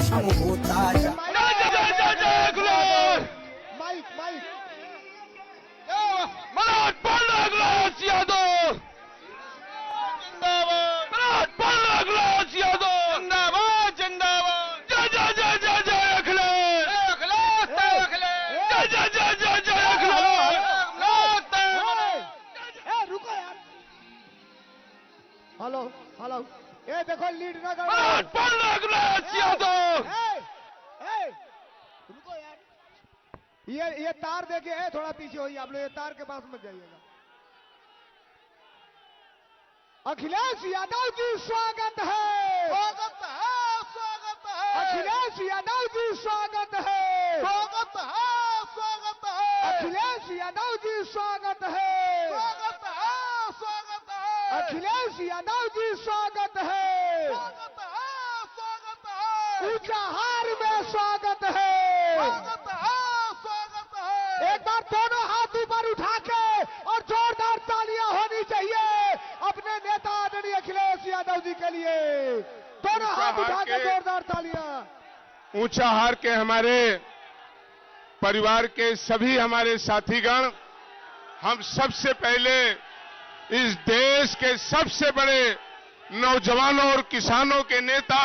भस्म होता जा। माइक माइक मनोज पांडे अखिलेश यादव जिंदाबाद, मनोज पांडे अखिलेश यादव जिंदाबाद जिंदाबाद, जय जय जय जय जय अखिलेश, अखिलेश अखिलेश, जय जय जय जय जय अखिलेश, रुको यार। हेलो हेलो, ये देखो लीड ना करो। मनोज पांडे अखिलेश यादव। रुको यार, ये तार देखिए, थोड़ा पीछे होइए आप लोग, ये तार के पास मत जाइएगा। अखिलेश यादव जी स्वागत है, स्वागत है, स्वागत है, अखिलेश यादव जी स्वागत है, स्वागत है, स्वागत है, अखिलेश यादव जी स्वागत है, स्वागत है, स्वागत है, अखिलेश यादव जी स्वागत है, स्वागत है, स्वागत है, ऊंचा हार में स्वागत है। स्वागत है, स्वागत है। एक बार दोनों हाथ ऊपर उठा के और जोरदार तालियां होनी चाहिए अपने नेता आदरणीय अखिलेश यादव जी के लिए। दोनों हाथ उठा के जोरदार तालियां। ऊंचा हार के हमारे परिवार के सभी हमारे साथीगण, हम सबसे पहले इस देश के सबसे बड़े नौजवानों और किसानों के नेता,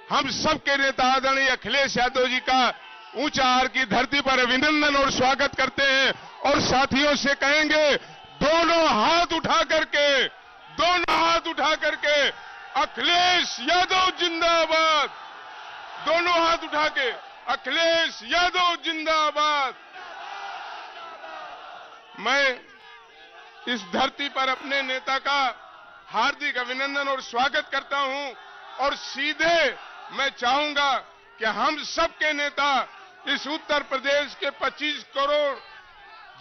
हम सबके नेता आदरणीय अखिलेश यादव जी का ऊंचा हार की धरती पर अभिनंदन और स्वागत करते हैं और साथियों से कहेंगे दोनों हाथ उठा करके, दोनों हाथ उठा करके अखिलेश यादव जिंदाबाद, दोनों हाथ उठा के अखिलेश यादव जिंदाबाद। मैं इस धरती पर अपने नेता का हार्दिक अभिनंदन और स्वागत करता हूं और सीधे मैं चाहूंगा कि हम सबके नेता, इस उत्तर प्रदेश के 25 करोड़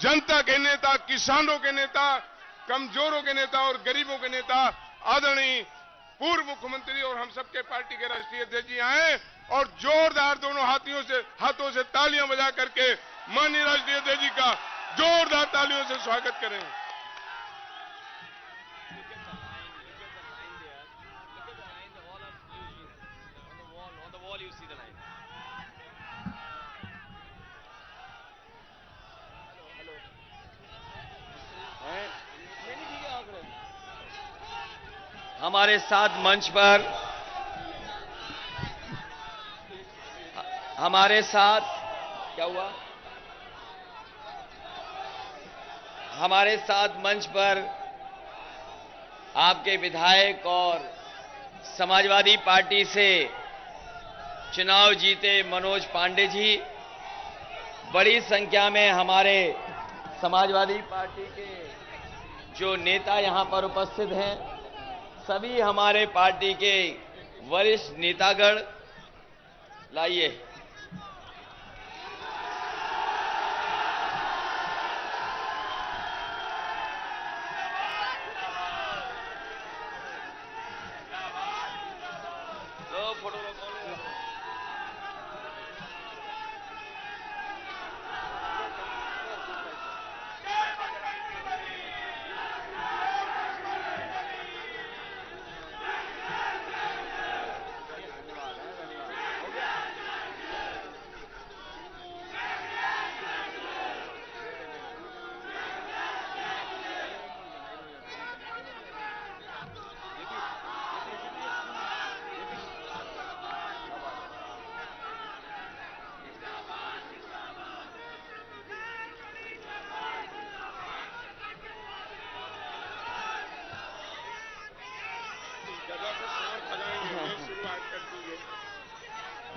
जनता के नेता, किसानों के नेता, कमजोरों के नेता और गरीबों के नेता आदरणीय पूर्व मुख्यमंत्री और हम सबके पार्टी के राष्ट्रीय अध्यक्ष जी आए और जोरदार दोनों हाथों से तालियां बजा करके माननीय राष्ट्रीय अध्यक्ष जी का जोरदार तालियों से स्वागत करें। हमारे साथ मंच पर हमारे साथ क्या हुआ? हमारे साथ मंच पर आपके विधायक और समाजवादी पार्टी से चुनाव जीते मनोज पांडे जी, बड़ी संख्या में हमारे समाजवादी पार्टी के जो नेता यहां पर उपस्थित हैं, सभी हमारे पार्टी के वरिष्ठ नेतागण, लाइए। लो फोटो लो।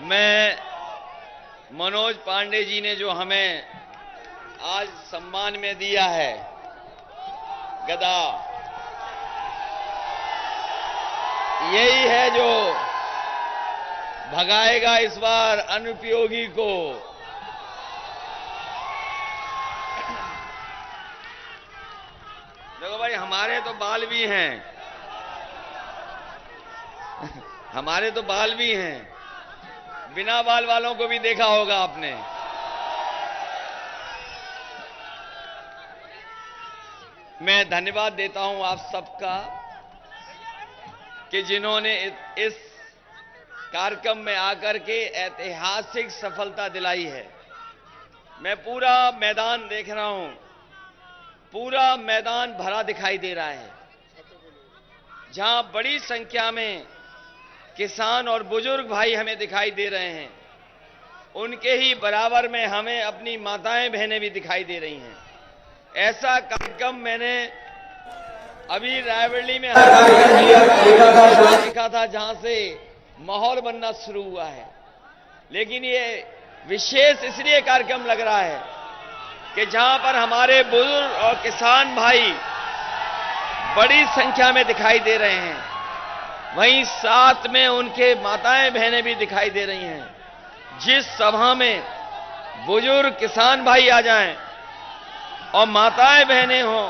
मैं मनोज पांडे जी ने जो हमें आज सम्मान में दिया है गदा, यही है जो भगाएगा इस बार अनुपयोगी को। देखो भाई, हमारे तो बाल भी हैं, हमारे तो बाल भी हैं, बिना बाल वालों को भी देखा होगा आपने। मैं धन्यवाद देता हूं आप सबका कि जिन्होंने इस कार्यक्रम में आकर के ऐतिहासिक सफलता दिलाई है। मैं पूरा मैदान देख रहा हूं, पूरा मैदान भरा दिखाई दे रहा है। जहां बड़ी संख्या में किसान और बुजुर्ग भाई हमें दिखाई दे रहे हैं, उनके ही बराबर में हमें अपनी माताएं बहनें भी दिखाई दे रही हैं। ऐसा कार्यक्रम मैंने अभी रायबरेली में देखा था, जहां से माहौल बनना शुरू हुआ है। लेकिन ये विशेष इसलिए कार्यक्रम लग रहा है कि जहां पर हमारे बुजुर्ग और किसान भाई बड़ी संख्या में दिखाई दे रहे हैं, वहीं साथ में उनके माताएं बहनें भी दिखाई दे रही हैं। जिस सभा में बुजुर्ग किसान भाई आ जाएं और माताएं बहनें हों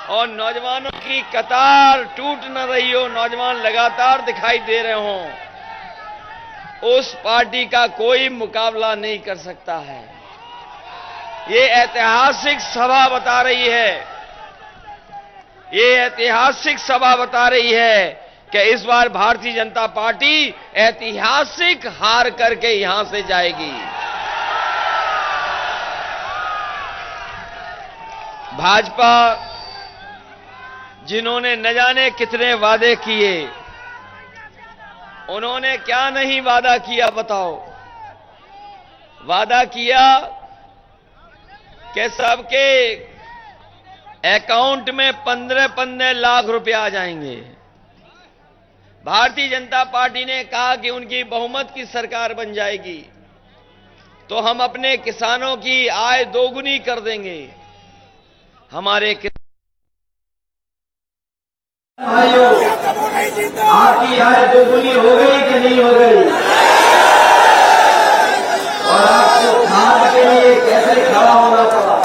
और नौजवानों की कतार टूट न रही हो, नौजवान लगातार दिखाई दे रहे हों, उस पार्टी का कोई मुकाबला नहीं कर सकता है। ये ऐतिहासिक सभा बता रही है, ये ऐतिहासिक सभा बता रही है कि इस बार भारतीय जनता पार्टी ऐतिहासिक हार करके यहां से जाएगी। भाजपा जिन्होंने न जाने कितने वादे किए, उन्होंने क्या नहीं वादा किया बताओ। वादा किया कि सबके अकाउंट में 15-15 लाख रुपया आ जाएंगे। भारतीय जनता पार्टी ने कहा कि उनकी बहुमत की सरकार बन जाएगी तो हम अपने किसानों की आय दोगुनी कर देंगे। हमारे भाइयों, आपकी आय दोगुनी हो गई कि नहीं हो गई? और आपको खाद के लिए कैसे खड़ा होना पड़ा?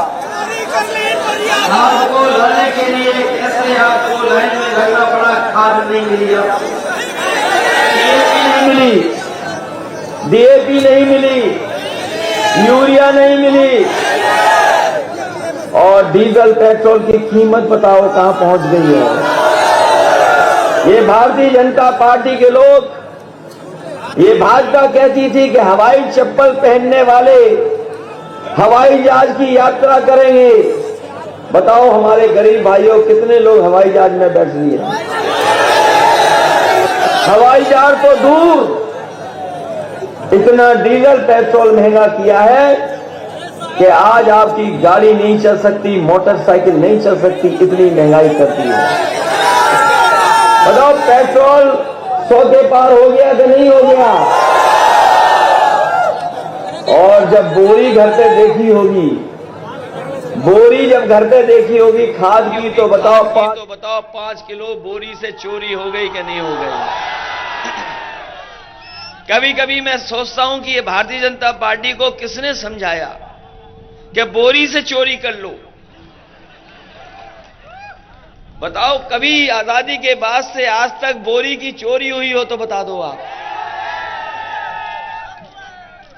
खाद को लाने के लिए कैसे आपको लाइन में लगना पड़ा? खाद नहीं मिली, आपको डीएपी नहीं मिली, डीएपी नहीं मिली, यूरिया नहीं मिली, और डीजल पेट्रोल की कीमत बताओ कहां पहुंच गई है। ये भारतीय जनता पार्टी के लोग, ये भाजपा कहती थी कि हवाई चप्पल पहनने वाले हवाई जहाज की यात्रा करेंगे। बताओ हमारे गरीब भाइयों, कितने लोग हवाई जहाज में बैठ रही है? हवाई जहाज तो दूर, इतना डीजल पेट्रोल महंगा किया है कि आज आपकी गाड़ी नहीं चल सकती, मोटरसाइकिल नहीं चल सकती, इतनी महंगाई करती है। बताओ पेट्रोल 100 के पार हो गया कि नहीं हो गया? और जब बोरी घर पे देखी होगी, बोरी जब घर पे देखी होगी खाद की, तो बताओ 5 किलो बोरी से चोरी हो गई कि नहीं हो गई? कभी कभी मैं सोचता हूं कि ये भारतीय जनता पार्टी को किसने समझाया कि बोरी से चोरी कर लो? बताओ, कभी आजादी के बाद से आज तक बोरी की चोरी हुई हो तो बता दो आप।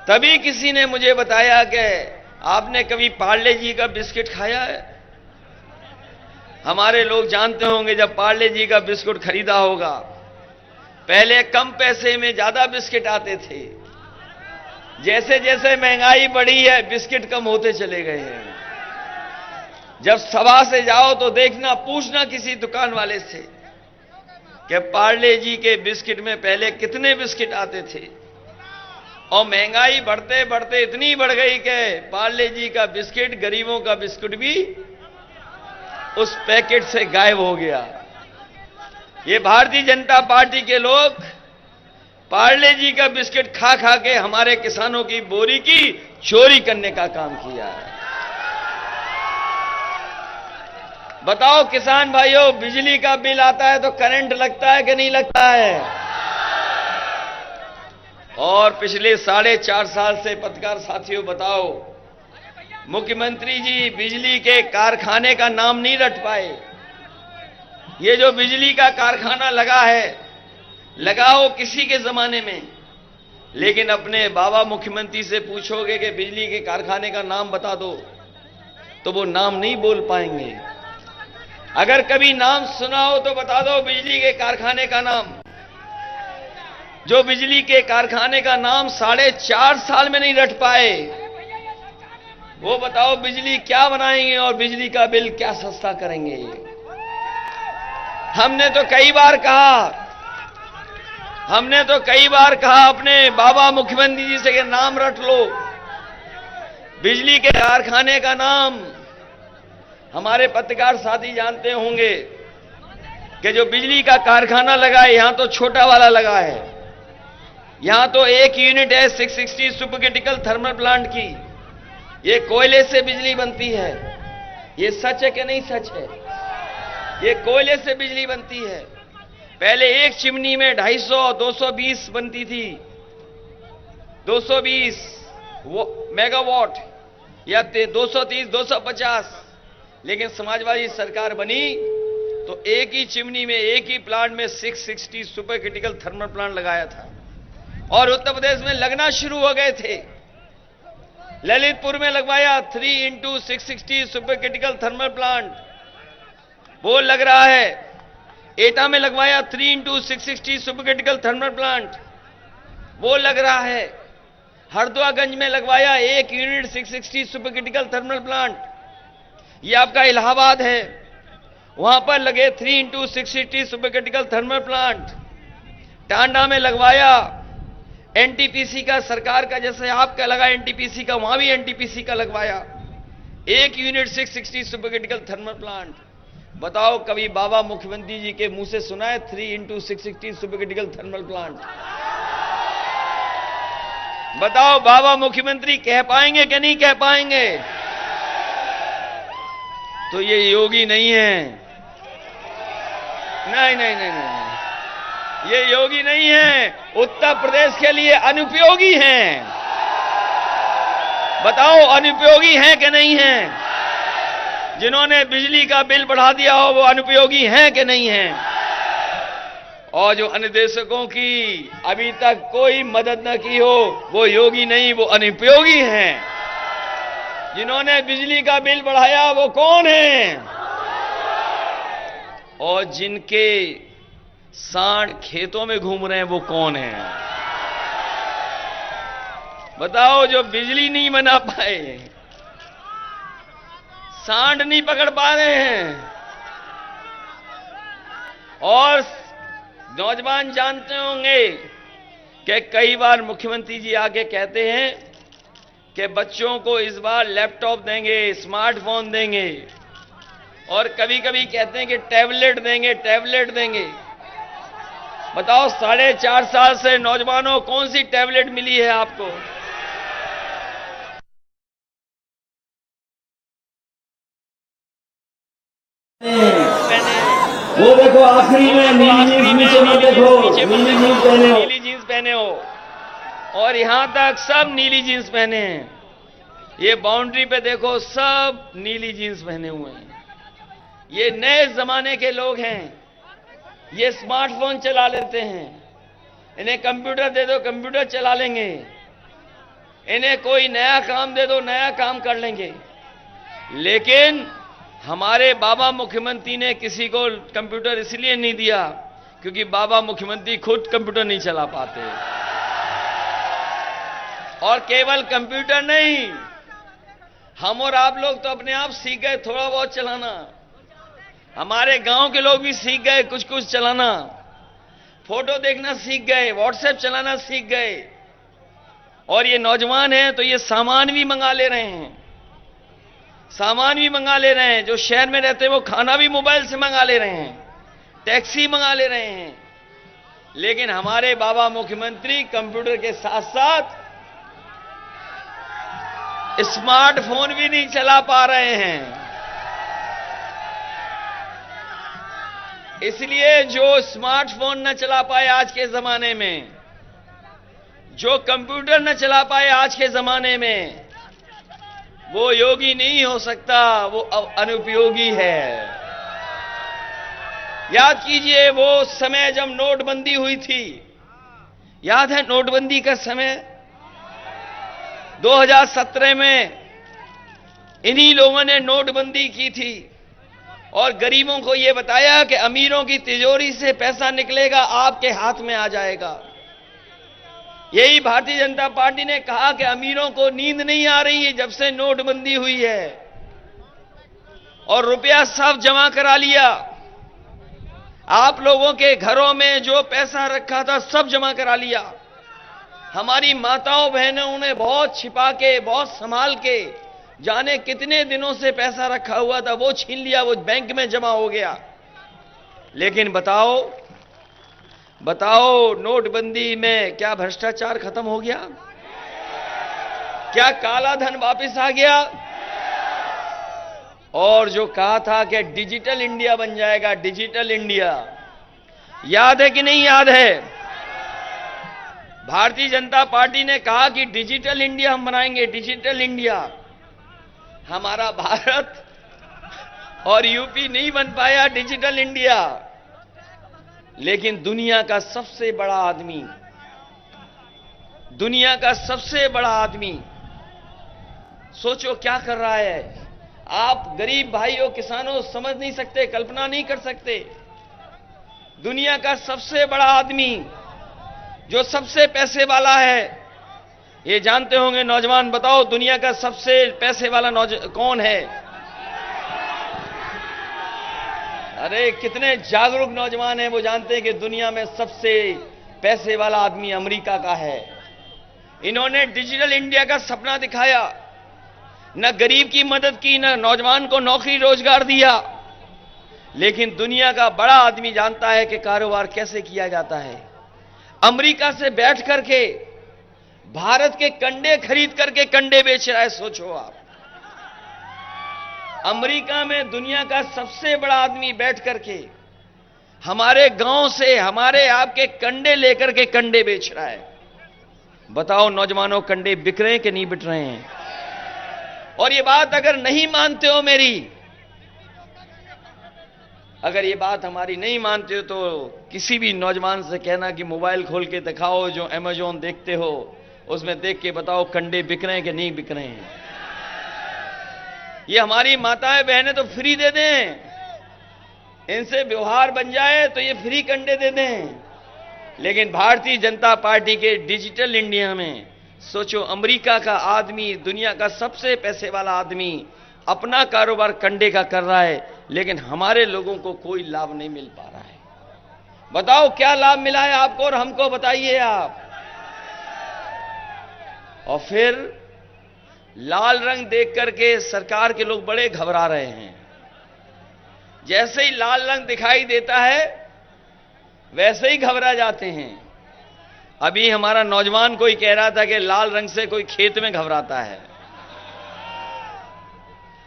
तभी किसी ने मुझे बताया कि आपने कभी पार्ले जी का बिस्किट खाया है? हमारे लोग जानते होंगे, जब पार्ले जी का बिस्कुट खरीदा होगा, पहले कम पैसे में ज्यादा बिस्किट आते थे। जैसे जैसे महंगाई बढ़ी है, बिस्किट कम होते चले गए हैं। जब सभा से जाओ तो देखना, पूछना किसी दुकान वाले से कि पार्ले जी के बिस्किट में पहले कितने बिस्किट आते थे, और महंगाई बढ़ते बढ़ते इतनी बढ़ गई कि पार्ले जी का बिस्किट, गरीबों का बिस्कुट भी उस पैकेट से गायब हो गया। ये भारतीय जनता पार्टी के लोग पार्ले जी का बिस्किट खा खा के हमारे किसानों की बोरी की चोरी करने का काम किया है। बताओ किसान भाइयों, बिजली का बिल आता है तो करंट लगता है कि नहीं लगता है? और पिछले 4.5 साल से पत्रकार साथियों बताओ, मुख्यमंत्री जी बिजली के कारखाने का नाम नहीं रट पाए। ये जो बिजली का कारखाना लगा है, लगाओ किसी के जमाने में, लेकिन अपने बाबा मुख्यमंत्री से पूछोगे कि बिजली के कारखाने का नाम बता दो, तो वो नाम नहीं बोल पाएंगे। अगर कभी नाम सुना हो तो बता दो बिजली के कारखाने का नाम। जो बिजली के कारखाने का नाम 4.5 साल में नहीं रट पाए, वो बताओ बिजली क्या बनाएंगे और बिजली का बिल क्या सस्ता करेंगे। हमने तो कई बार कहा अपने बाबा मुख्यमंत्री जी से कि नाम रट लो। बिजली के कारखाने का नाम हमारे पत्रकार साथी जानते होंगे कि जो बिजली का कारखाना लगा है, यहां तो छोटा वाला लगा है, यहां तो एक यूनिट है 660 सुपर क्रिटिकल थर्मल प्लांट की। ये कोयले से बिजली बनती है। ये सच है कि नहीं सच है? ये कोयले से बिजली बनती है। पहले एक चिमनी में 250 220 बनती थी, 220 मेगावाट या 230 250। लेकिन समाजवादी सरकार बनी तो एक ही चिमनी में, एक ही प्लांट में 660 सुपर क्रिटिकल थर्मल प्लांट लगाया था। और उत्तर प्रदेश में लगना शुरू हो गए थे। ललितपुर में लगवाया 3 × 660 सुपर क्रिटिकल थर्मल प्लांट, वो लग रहा है। एटा में लगवाया 3 × 660 सुपर क्रिटिकल थर्मल प्लांट, वो लग रहा है। हरदोईगंज में लगवाया 1 unit 660 super critical thermal plant, ये आपका इलाहाबाद है, वहां पर लगे 3 × 660 super critical thermal plant. Tanda में लगवाया एनटीपीसी का, सरकार का जैसे आपका लगा एनटीपीसी का, वहां भी एनटीपीसी का लगवाया 1 unit 660 super critical thermal plant. बताओ कभी बाबा मुख्यमंत्री जी के मुंह से सुना है 3 × 660 सुपर क्रिटिकल थर्मल प्लांट? बताओ बाबा मुख्यमंत्री कह पाएंगे कि नहीं कह पाएंगे? तो ये योगी नहीं है, नहीं, ये योगी नहीं है, उत्तर प्रदेश के लिए अनुपयोगी हैं। बताओ अनुपयोगी हैं कि नहीं हैं? जिन्होंने बिजली का बिल बढ़ा दिया हो वो अनुपयोगी हैं कि नहीं हैं? और जो अनुदेशकों की अभी तक कोई मदद न की हो वो योगी नहीं, वो अनुपयोगी हैं। जिन्होंने बिजली का बिल बढ़ाया वो कौन है? और जिनके सांड खेतों में घूम रहे हैं वो कौन है? बताओ, जो बिजली नहीं बना पाए, सांड नहीं पकड़ पा रहे हैं। और नौजवान जानते होंगे कि कई बार मुख्यमंत्री जी आके कहते हैं कि बच्चों को इस बार लैपटॉप देंगे, स्मार्टफोन देंगे, और कभी कभी कहते हैं कि टैबलेट देंगे। बताओ 4.5 साल से नौजवानों कौन सी टैबलेट मिली है आपको? वो देखो आखिरी में नीली जीन्स पहने हो, और यहां तक सब नीली जीन्स पहने हैं। ये बाउंड्री पे देखो सब नीली जीन्स पहने हुए हैं। ये नए जमाने के लोग हैं, ये स्मार्टफोन चला लेते हैं। इन्हें कंप्यूटर दे दो, कंप्यूटर चला लेंगे। इन्हें कोई नया काम दे दो, नया काम कर लेंगे। लेकिन हमारे बाबा मुख्यमंत्री ने किसी को कंप्यूटर इसलिए नहीं दिया क्योंकि बाबा मुख्यमंत्री खुद कंप्यूटर नहीं चला पाते। और केवल कंप्यूटर नहीं, हम और आप लोग तो अपने आप सीख गए थोड़ा बहुत चलाना। हमारे गांव के लोग भी सीख गए कुछ कुछ चलाना, फोटो देखना सीख गए, व्हाट्सएप चलाना सीख गए। और ये नौजवान हैं तो ये सामान भी मंगा ले रहे हैं, जो शहर में रहते हैं वो खाना भी मोबाइल से मंगा ले रहे हैं, टैक्सी मंगा ले रहे हैं। लेकिन हमारे बाबा मुख्यमंत्री कंप्यूटर के साथ साथ स्मार्टफोन भी नहीं चला पा रहे हैं। इसलिए जो स्मार्टफोन न चला पाए आज के जमाने में, जो कंप्यूटर न चला पाए आज के जमाने में, वो योगी नहीं हो सकता, वो अनुपयोगी है। याद कीजिए वो समय जब नोटबंदी हुई थी, याद है नोटबंदी का समय? 2017 में इन्हीं लोगों ने नोटबंदी की थी और गरीबों को यह बताया कि अमीरों की तिजोरी से पैसा निकलेगा, आपके हाथ में आ जाएगा। यही भारतीय जनता पार्टी ने कहा कि अमीरों को नींद नहीं आ रही है जब से नोटबंदी हुई है, और रुपया सब जमा करा लिया। आप लोगों के घरों में जो पैसा रखा था सब जमा करा लिया। हमारी माताओं बहनों ने बहुत छिपा के, बहुत संभाल के, जाने कितने दिनों से पैसा रखा हुआ था वो छीन लिया, वो बैंक में जमा हो गया। लेकिन बताओ नोटबंदी में क्या भ्रष्टाचार खत्म हो गया? क्या काला धन वापस आ गया? और जो कहा था कि डिजिटल इंडिया बन जाएगा, डिजिटल इंडिया, याद है कि नहीं याद है? भारतीय जनता पार्टी ने कहा कि डिजिटल इंडिया हम बनाएंगे, डिजिटल इंडिया। हमारा भारत और यूपी नहीं बन पाया डिजिटल इंडिया, लेकिन दुनिया का सबसे बड़ा आदमी, दुनिया का सबसे बड़ा आदमी सोचो क्या कर रहा है। आप गरीब भाइयों, किसानों समझ नहीं सकते, कल्पना नहीं कर सकते। दुनिया का सबसे बड़ा आदमी जो सबसे पैसे वाला है, ये जानते होंगे नौजवान, बताओ दुनिया का सबसे पैसे वाला कौन है? अरे कितने जागरूक नौजवान हैं, वो जानते हैं कि दुनिया में सबसे पैसे वाला आदमी अमेरिका का है। इन्होंने डिजिटल इंडिया का सपना दिखाया, न गरीब की मदद की, न नौजवान को नौकरी रोजगार दिया, लेकिन दुनिया का बड़ा आदमी जानता है कि कारोबार कैसे किया जाता है। अमेरिका से बैठ करके भारत के कंडे खरीद करके कंडे बेच रहा है। सोचो आप, अमेरिका में दुनिया का सबसे बड़ा आदमी बैठ करके हमारे गांव से हमारे आपके कंडे लेकर के कंडे बेच रहा है। बताओ नौजवानों, कंडे बिक रहे हैं कि नहीं बिक रहे हैं? और ये बात अगर नहीं मानते हो मेरी, अगर ये बात हमारी नहीं मानते हो तो किसी भी नौजवान से कहना कि मोबाइल खोल के दिखाओ, जो अमेज़न देखते हो उसमें देख के बताओ कंडे बिक रहे हैं कि नहीं बिक रहे हैं। ये हमारी माताएं बहनें तो फ्री दे दें, इनसे व्यवहार बन जाए तो ये फ्री कंडे दे दें, लेकिन भारतीय जनता पार्टी के डिजिटल इंडिया में सोचो, अमेरिका का आदमी, दुनिया का सबसे पैसे वाला आदमी अपना कारोबार कंडे का कर रहा है, लेकिन हमारे लोगों को कोई लाभ नहीं मिल पा रहा है। बताओ क्या लाभ मिला है आपको और हमको बताइए आप। और फिर लाल रंग देख करके सरकार के लोग बड़े घबरा रहे हैं। जैसे ही लाल रंग दिखाई देता है वैसे ही घबरा जाते हैं। अभी हमारा नौजवान कोई कह रहा था कि लाल रंग से कोई खेत में घबराता है,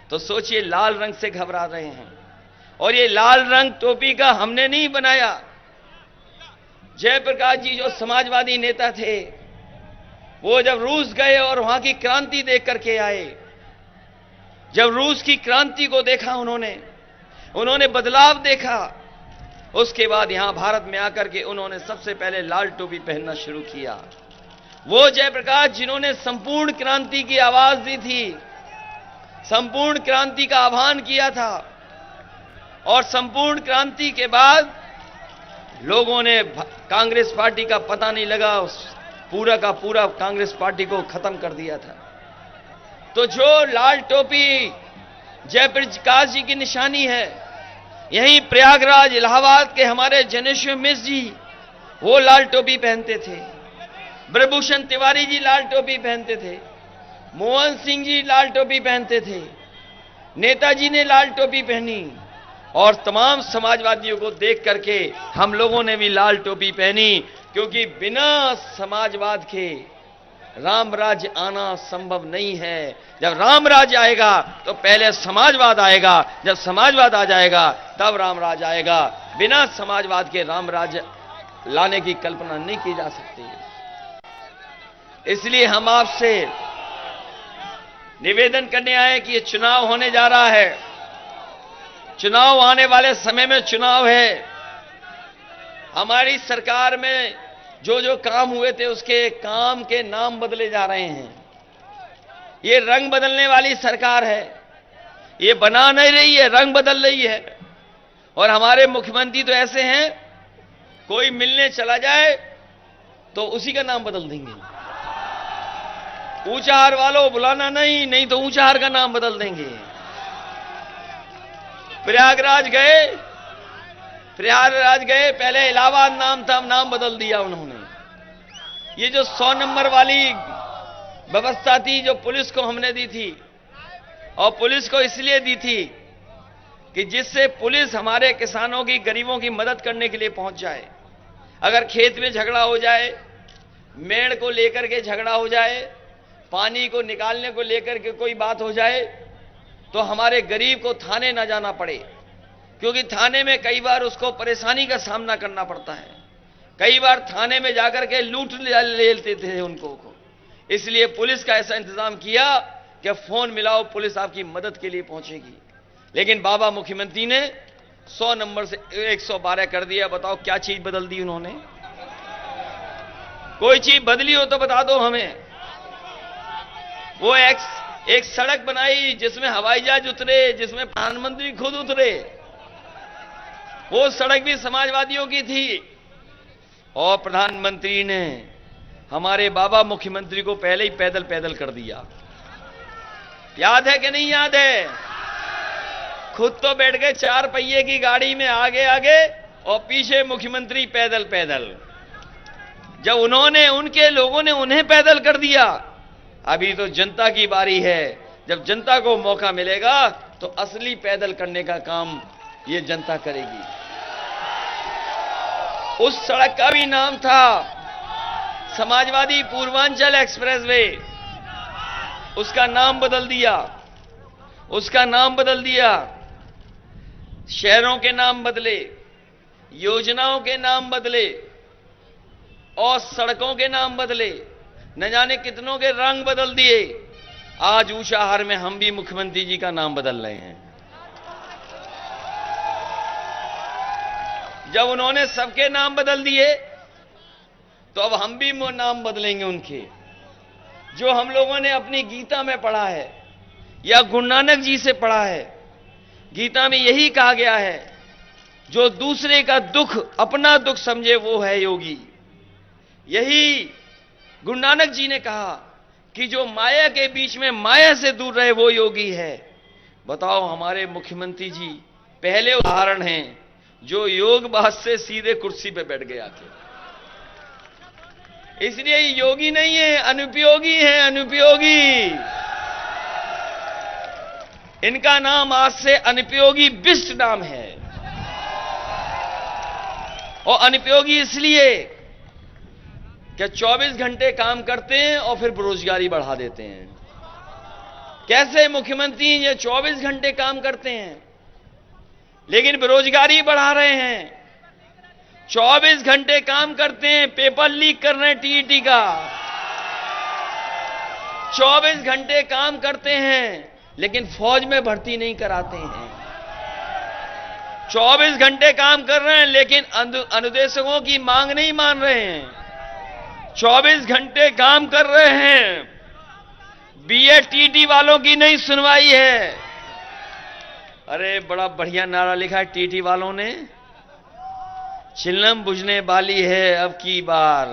तो सोचिए लाल रंग से घबरा रहे हैं। और ये लाल रंग टोपी का हमने नहीं बनाया। जयप्रकाश जी जो समाजवादी नेता थे, वो जब रूस गए और वहां की क्रांति देख करके आए, जब रूस की क्रांति को देखा उन्होंने बदलाव देखा, उसके बाद यहां भारत में आकर के उन्होंने सबसे पहले लाल टोपी पहनना शुरू किया। वो जयप्रकाश जिन्होंने संपूर्ण क्रांति की आवाज दी थी, संपूर्ण क्रांति का आह्वान किया था, और संपूर्ण क्रांति के बाद लोगों ने कांग्रेस पार्टी का पता नहीं लगा, पूरा का पूरा कांग्रेस पार्टी को खत्म कर दिया था। तो जो लाल टोपी जयप्रकाश जी की निशानी है, यहीं प्रयागराज इलाहाबाद के हमारे जनेश्वर मिश्र जी वो लाल टोपी पहनते थे, ब्रजभूषण तिवारी जी लाल टोपी पहनते थे, मोहन सिंह जी लाल टोपी पहनते थे, नेताजी ने लाल टोपी पहनी, और तमाम समाजवादियों को देख करके हम लोगों ने भी लाल टोपी पहनी, क्योंकि बिना समाजवाद के राम राज्य आना संभव नहीं है। जब राम राज्य आएगा तो पहले समाजवाद आएगा, जब समाजवाद आ जाएगा तब राम राज्य आएगा। बिना समाजवाद के राम राज्य लाने की कल्पना नहीं की जा सकती। इसलिए हम आपसे निवेदन करने आए कि ये चुनाव होने जा रहा है, चुनाव आने वाले समय में चुनाव है। हमारी सरकार में जो जो काम हुए थे उसके काम के नाम बदले जा रहे हैं। ये रंग बदलने वाली सरकार है, ये बना नहीं रही है, रंग बदल रही है। और हमारे मुख्यमंत्री तो ऐसे हैं, कोई मिलने चला जाए तो उसी का नाम बदल देंगे। ऊंचाहार वालों बुलाना नहीं तो ऊंचाहार का नाम बदल देंगे। प्रयागराज गए, पहले इलाहाबाद नाम था, नाम बदल दिया उन्होंने। ये जो 100 नंबर वाली व्यवस्था थी जो पुलिस को हमने दी थी, और पुलिस को इसलिए दी थी कि जिससे पुलिस हमारे किसानों की, गरीबों की मदद करने के लिए पहुंच जाए। अगर खेत में झगड़ा हो जाए, मेड़ को लेकर के झगड़ा हो जाए, पानी को निकालने को लेकर के कोई बात हो जाए, तो हमारे गरीब को थाने ना जाना पड़े, क्योंकि थाने में कई बार उसको परेशानी का सामना करना पड़ता है। कई बार थाने में जाकर के लूट ले लेते थे उनको। इसलिए पुलिस का ऐसा इंतजाम किया कि फोन मिलाओ, पुलिस आपकी मदद के लिए पहुंचेगी। लेकिन बाबा मुख्यमंत्री ने 100 नंबर से 112 कर दिया। बताओ क्या चीज बदल दी उन्होंने? कोई चीज बदली हो तो बता दो हमें। वो एक सड़क बनाई जिसमें हवाई जहाज उतरे, जिसमें प्रधानमंत्री खुद उतरे। वो सड़क भी समाजवादियों की थी, और प्रधानमंत्री ने हमारे बाबा मुख्यमंत्री को पहले ही पैदल पैदल कर दिया। याद है कि नहीं याद है? खुद तो बैठ गए 4 पहिए की गाड़ी में आगे आगे, और पीछे मुख्यमंत्री पैदल पैदल। जब उनके लोगों ने उन्हें पैदल कर दिया, अभी तो जनता की बारी है। जब जनता को मौका मिलेगा तो असली पैदल करने का काम ये जनता करेगी। उस सड़क का भी नाम था समाजवादी पूर्वांचल एक्सप्रेसवे। उसका नाम बदल दिया। शहरों के नाम बदले, योजनाओं के नाम बदले, और सड़कों के नाम बदले, न जाने कितनों के रंग बदल दिए। आज ऊंचाहार में हम भी मुख्यमंत्री जी का नाम बदल रहे हैं। जब उन्होंने सबके नाम बदल दिए, तो अब हम भी नाम बदलेंगे उनके। जो हम लोगों ने अपनी गीता में पढ़ा है या गुरु नानक जी से पढ़ा है, गीता में यही कहा गया है, जो दूसरे का दुख अपना दुख समझे वो है योगी। यही गुरु नानक जी ने कहा कि जो माया के बीच में माया से दूर रहे वो योगी है। बताओ, हमारे मुख्यमंत्री जी पहले उदाहरण हैं जो योगबाज से सीधे कुर्सी पे बैठ गए आके। इसलिए योगी नहीं है, अनुपयोगी है, अनुपयोगी। इनका नाम आज से अनुपयोगी बिष्ट नाम है। और अनुपयोगी इसलिए कि 24 घंटे काम करते हैं और फिर बेरोजगारी बढ़ा देते हैं। कैसे मुख्यमंत्री ये 24 घंटे काम करते हैं लेकिन बेरोजगारी बढ़ा रहे हैं? 24 घंटे काम करते हैं, पेपर लीक कर रहे हैं टीईटी का। 24 घंटे काम करते हैं लेकिन फौज में भर्ती नहीं कराते हैं। 24 घंटे काम कर रहे हैं लेकिन अनुदेशकों की मांग नहीं मान रहे हैं। 24 घंटे काम कर रहे हैं, बीएटीटी वालों की नहीं सुनवाई है। अरे बड़ा बढ़िया नारा लिखा है टीटी वालों ने, चिलम बुझने वाली है अब की बार।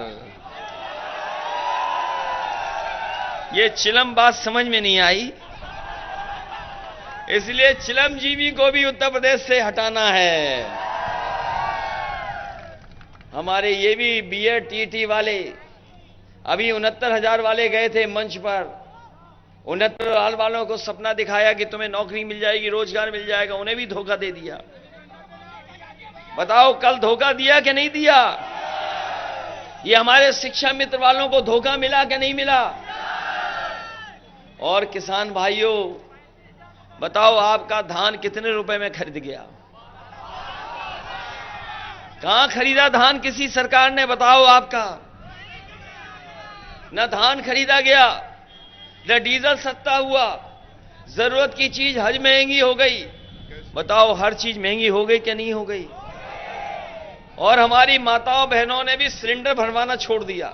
ये चिलम बात समझ में नहीं आई, इसलिए चिलम जीवी को भी उत्तर प्रदेश से हटाना है। हमारे ये भी बीएटीटी वाले अभी 69,000 वाले गए थे मंच पर। 69,000 वालों को सपना दिखाया कि तुम्हें नौकरी मिल जाएगी, रोजगार मिल जाएगा, उन्हें भी धोखा दे दिया। बताओ कल धोखा दिया कि नहीं दिया? ये हमारे शिक्षा मित्र वालों को धोखा मिला कि नहीं मिला? और किसान भाइयों बताओ, आपका धान कितने रुपए में खरीद गया? कहां खरीदा धान किसी सरकार ने? बताओ आपका न धान खरीदा गया, न डीजल सस्ता हुआ। जरूरत की चीज हज महंगी हो गई। बताओ हर चीज महंगी हो गई क्या नहीं हो गई? और हमारी माताओं बहनों ने भी सिलेंडर भरवाना छोड़ दिया।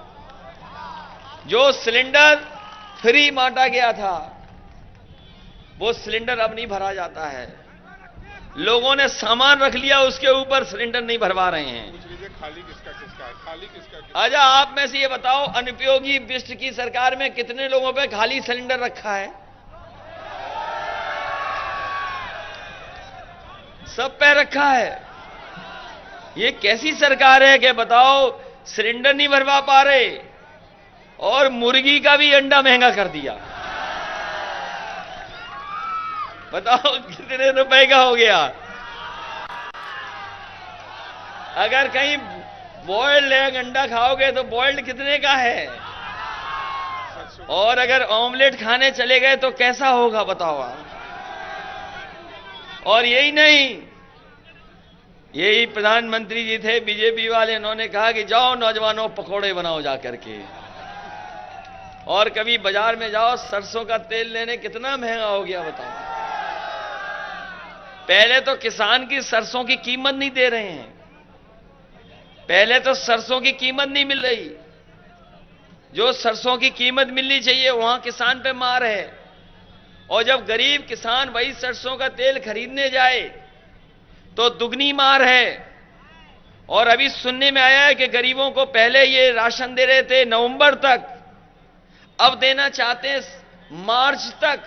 जो सिलेंडर फ्री बांटा गया था वो सिलेंडर अब नहीं भरा जाता है। लोगों ने सामान रख लिया, उसके ऊपर सिलेंडर नहीं भरवा रहे हैं। खाली किसका अच्छा, आप में से ये बताओ, अनुपयोगी बिष्ट की सरकार में कितने लोगों पे खाली सिलेंडर रखा है? सब पे रखा है। ये कैसी सरकार है कि बताओ सिलेंडर नहीं भरवा पा रहे और मुर्गी का भी अंडा महंगा कर दिया। बताओ कितने रुपए का हो गया। अगर कहीं बॉइल्ड एग अंडा खाओगे तो बॉइल्ड कितने का है, और अगर ऑमलेट खाने चले गए तो कैसा होगा बताओ आप। और यही नहीं, यही प्रधानमंत्री जी थे बीजेपी वाले, उन्होंने कहा कि जाओ नौजवानों पकोड़े बनाओ जा करके। और कभी बाजार में जाओ सरसों का तेल लेने, कितना महंगा हो गया बताओ। पहले तो किसान की सरसों की कीमत नहीं दे रहे हैं, पहले तो सरसों की कीमत नहीं मिल रही। जो सरसों की कीमत मिलनी चाहिए वहां किसान पे मार है, और जब गरीब किसान वही सरसों का तेल खरीदने जाए तो दुगनी मार है। और अभी सुनने में आया है कि गरीबों को पहले ये राशन दे रहे थे नवंबर तक, अब देना चाहते हैं मार्च तक।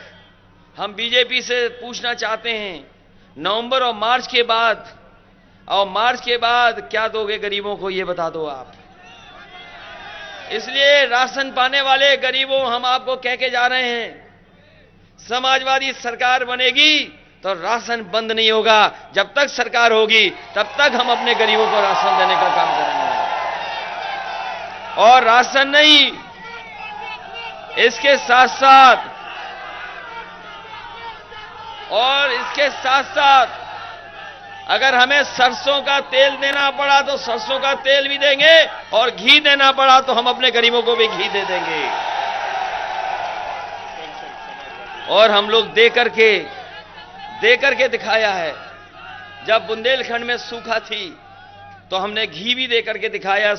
हम बीजेपी से पूछना चाहते हैं, नवंबर और मार्च के बाद, और मार्च के बाद क्या दोगे गरीबों को, ये बता दो आप। इसलिए राशन पाने वाले गरीबों, हम आपको कह के जा रहे हैं, समाजवादी सरकार बनेगी तो राशन बंद नहीं होगा। जब तक सरकार होगी तब तक हम अपने गरीबों को राशन देने का काम करेंगे। और राशन नहीं, इसके साथ साथ, और इसके साथ साथ अगर हमें सरसों का तेल देना पड़ा तो सरसों का तेल भी देंगे, और घी देना पड़ा तो हम अपने गरीबों को भी घी दे देंगे। और हम लोग दे करके दिखाया है। जब बुंदेलखंड में सूखा थी तो हमने घी भी दे करके दिखाया।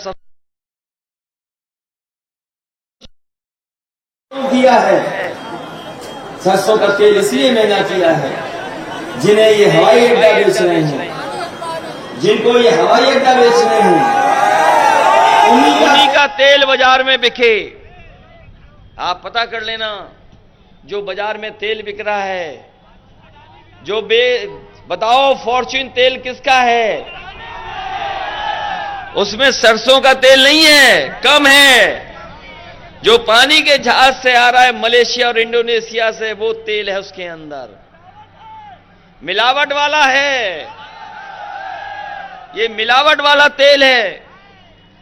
किया है सरसों का तेल इसलिए महंगा किया है, जिन्हें ये हवाई अड्डा बेच रहे हैं, जिनको ये हवाई अड्डा बेच रहे हैं, उन्हीं का तेल बाजार में बिके। आप पता कर लेना, जो बाजार में तेल बिक रहा है, बताओ फॉर्च्यून तेल किसका है? उसमें सरसों का तेल नहीं है, कम है। जो पानी के जहाज से आ रहा है मलेशिया और इंडोनेशिया से, वो तेल है उसके अंदर, मिलावट वाला है। ये मिलावट वाला तेल है।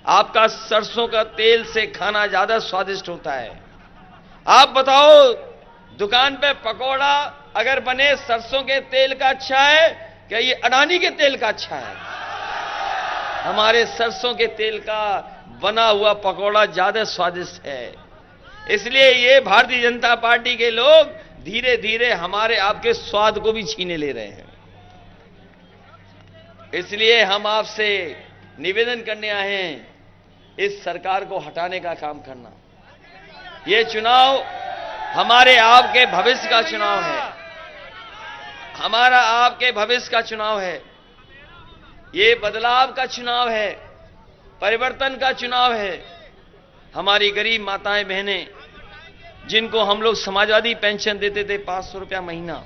आपका सरसों का तेल से खाना ज्यादा स्वादिष्ट होता है। आप बताओ, दुकान पे पकोड़ा अगर बने सरसों के तेल का अच्छा है क्या ये अडानी के तेल का अच्छा है? हमारे सरसों के तेल का बना हुआ पकोड़ा ज्यादा स्वादिष्ट है। इसलिए ये भारतीय जनता पार्टी के लोग धीरे धीरे हमारे आपके स्वाद को भी छीने ले रहे हैं। इसलिए हम आपसे निवेदन करने आए हैं, इस सरकार को हटाने का काम करना। ये चुनाव हमारे आपके भविष्य का चुनाव है, हमारा आपके भविष्य का चुनाव है। ये बदलाव का चुनाव है, परिवर्तन का चुनाव है। हमारी गरीब माताएं बहनें, जिनको हम लोग समाजवादी पेंशन देते थे 500 रुपया महीना,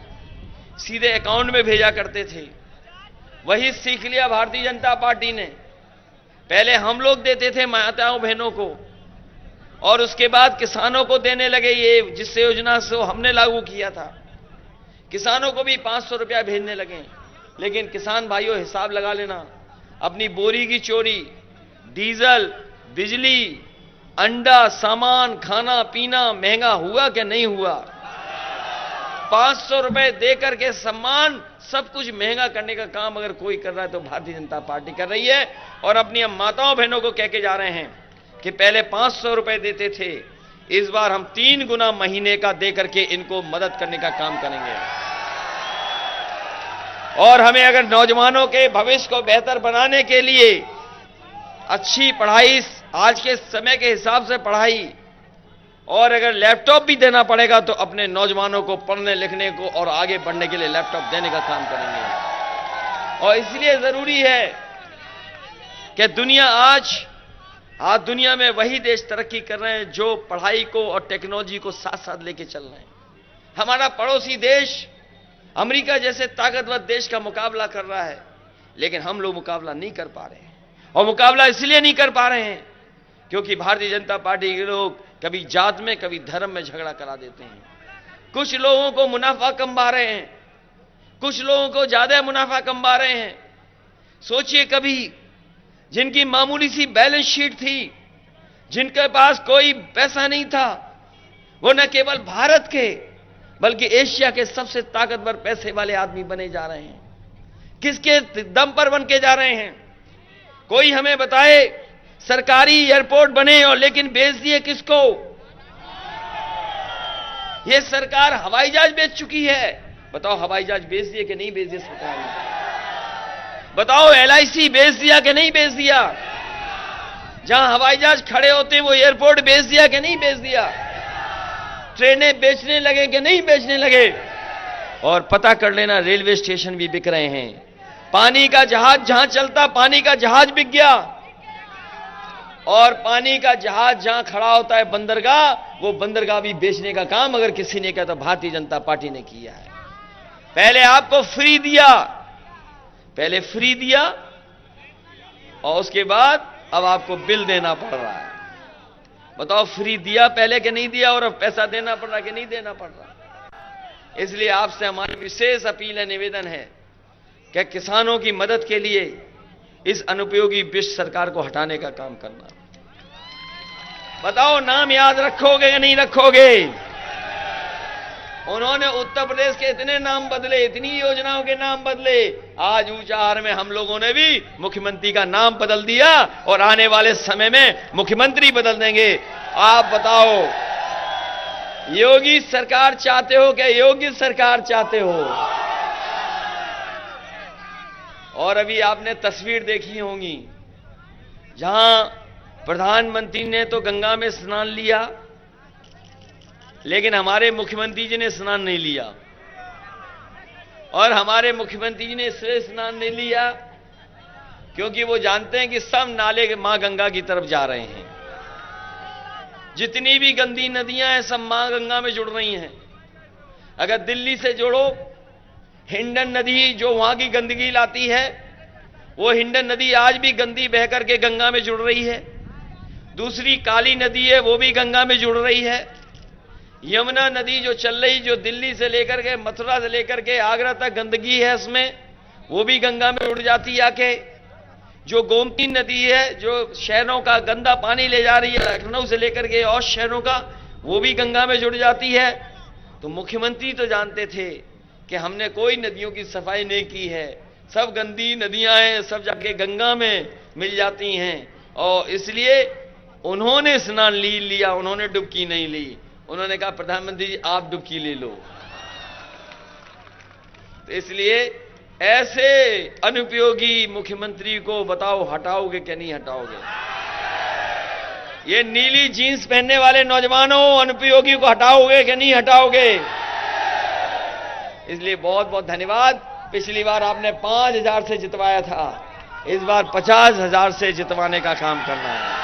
सीधे अकाउंट में भेजा करते थे, वही सीख लिया भारतीय जनता पार्टी ने। पहले हम लोग देते थे माताओं बहनों को, और उसके बाद किसानों को देने लगे। ये जिस योजना से हमने लागू किया था, किसानों को भी 500 रुपया भेजने लगे। लेकिन किसान भाइयों, हिसाब लगा लेना, अपनी बोरी की चोरी, डीजल, बिजली, अंडा, सामान, खाना पीना महंगा हुआ क्या नहीं हुआ? 500 रुपए देकर के सम्मान, सब कुछ महंगा करने का काम अगर कोई कर रहा है तो भारतीय जनता पार्टी कर रही है। और अपनी माताओं बहनों को कह के जा रहे हैं कि पहले 500 रुपए देते थे, इस बार हम 3 गुना महीने का देकर के इनको मदद करने का काम करेंगे। और हमें अगर नौजवानों के भविष्य को बेहतर बनाने के लिए अच्छी पढ़ाई, आज के समय के हिसाब से पढ़ाई, और अगर लैपटॉप भी देना पड़ेगा तो अपने नौजवानों को पढ़ने लिखने को और आगे बढ़ने के लिए लैपटॉप देने का काम करेंगे। और इसलिए जरूरी है कि दुनिया आज आज दुनिया में वही देश तरक्की कर रहे हैं जो पढ़ाई को और टेक्नोलॉजी को साथ साथ लेके चल रहे हैं। हमारा पड़ोसी देश अमेरिका जैसे ताकतवर देश का मुकाबला कर रहा है, लेकिन हम लोग मुकाबला नहीं कर पा रहे हैं। और मुकाबला इसलिए नहीं कर पा रहे हैं क्योंकि भारतीय जनता पार्टी के लोग कभी जात में कभी धर्म में झगड़ा करा देते हैं। कुछ लोगों को मुनाफा कमा रहे हैं, कुछ लोगों को ज्यादा मुनाफा कमा रहे हैं। सोचिए, कभी जिनकी मामूली सी बैलेंस शीट थी, जिनके पास कोई पैसा नहीं था, वो न केवल भारत के बल्कि एशिया के सबसे ताकतवर पैसे वाले आदमी बने जा रहे हैं। किसके दम पर बन के जा रहे हैं? कोई हमें बताए। सरकारी एयरपोर्ट बने और लेकिन बेच दिए किसको? यह सरकार हवाई जहाज बेच चुकी है। बताओ, हवाई जहाज बेच दिए कि नहीं बेच दिए सरकार ने? बताओ, LIC बेच दिया कि नहीं बेच दिया? जहां हवाई जहाज खड़े होते वो एयरपोर्ट बेच दिया कि नहीं बेच दिया? ट्रेनें बेचने लगे कि नहीं बेचने लगे? और पता कर लेना, रेलवे स्टेशन भी बिक रहे हैं। पानी का जहाज जहां चलता, पानी का जहाज बिक गया। और पानी का जहाज जहां खड़ा होता है बंदरगाह, वो बंदरगाह भी बेचने का काम अगर किसी ने किया तो भारतीय जनता पार्टी ने किया है। पहले आपको फ्री दिया, पहले फ्री दिया और उसके बाद अब आपको बिल देना पड़ रहा है। बताओ, फ्री दिया पहले कि नहीं दिया, और अब पैसा देना पड़ रहा कि नहीं देना पड़ रहा? इसलिए आपसे हमारी विशेष अपील है, निवेदन है कि किसानों की मदद के लिए इस अनुपयोगी बिल सरकार को हटाने का काम करना। बताओ, नाम याद रखोगे या नहीं रखोगे? उन्होंने उत्तर प्रदेश के इतने नाम बदले, इतनी योजनाओं के नाम बदले। आज ऊंचाहार में हम लोगों ने भी मुख्यमंत्री का नाम बदल दिया और आने वाले समय में मुख्यमंत्री बदल देंगे। आप बताओ, योगी सरकार चाहते हो क्या योग्य सरकार चाहते हो? और अभी आपने तस्वीर देखी होंगी जहां प्रधानमंत्री ने तो गंगा में स्नान लिया, लेकिन हमारे मुख्यमंत्री जी ने स्नान नहीं लिया। और हमारे मुख्यमंत्री जी ने इसलिए स्नान नहीं लिया क्योंकि वो जानते हैं कि सब नाले मां गंगा की तरफ जा रहे हैं। जितनी भी गंदी नदियां हैं सब मां गंगा में जुड़ रही हैं। अगर दिल्ली से जोड़ो, हिंडन नदी जो वहां की गंदगी लाती है, वो हिंडन नदी आज भी गंदी बह करके गंगा में जुड़ रही है। दूसरी काली नदी है, वो भी गंगा में जुड़ रही है। यमुना नदी जो चल रही, जो दिल्ली से लेकर के मथुरा से लेकर के आगरा तक गंदगी है उसमें, वो भी गंगा में उड़ जाती है आके। जो गोमती नदी है, जो शहरों का गंदा पानी ले जा रही है लखनऊ से लेकर के और शहरों का, वो भी गंगा में जुड़ जाती है। तो मुख्यमंत्री तो जानते थे कि हमने कोई नदियों की सफाई नहीं की है, सब गंदी नदियां हैं, सब जाके गंगा में मिल जाती हैं। और इसलिए उन्होंने स्नान लिया, उन्होंने डुबकी नहीं ली। उन्होंने कहा, प्रधानमंत्री जी आप डुबकी ले लो। तो इसलिए ऐसे अनुपयोगी मुख्यमंत्री को बताओ हटाओगे क्या नहीं हटाओगे? ये नीली जीन्स पहनने वाले नौजवानों, अनुपयोगी को हटाओगे कि नहीं हटाओगे? इसलिए बहुत बहुत धन्यवाद। पिछली बार आपने 5,000 से जितवाया था, इस बार 50,000 से जितवाने का काम करना है।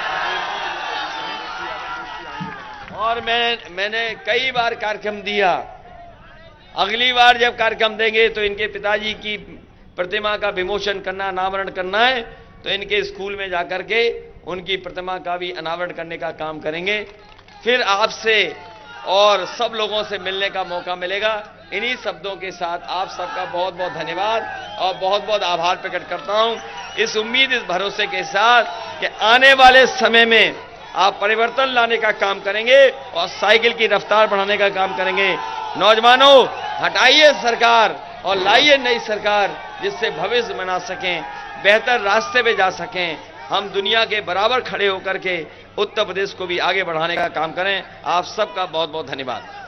और मैंने कई बार कार्यक्रम दिया। अगली बार जब कार्यक्रम देंगे तो इनके पिताजी की प्रतिमा का विमोचन करना, अनावरण करना है, तो इनके स्कूल में जाकर के उनकी प्रतिमा का भी अनावरण करने का काम करेंगे। फिर आपसे और सब लोगों से मिलने का मौका मिलेगा। इन्हीं शब्दों के साथ आप सबका बहुत बहुत धन्यवाद और बहुत बहुत आभार प्रकट करता हूं, इस उम्मीद, इस भरोसे के साथ कि आने वाले समय में आप परिवर्तन लाने का काम करेंगे और साइकिल की रफ्तार बढ़ाने का काम करेंगे। नौजवानों, हटाइए सरकार और लाइए नई सरकार, जिससे भविष्य बना सकें, बेहतर रास्ते पे जा सकें। हम दुनिया के बराबर खड़े होकर के उत्तर प्रदेश को भी आगे बढ़ाने का काम करें। आप सबका बहुत बहुत धन्यवाद।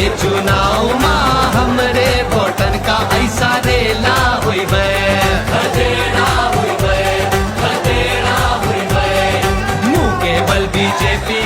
ए चुनाव माँ हमरे वोटन का ऐसा रेला हुई मुँह के बल बीजेपी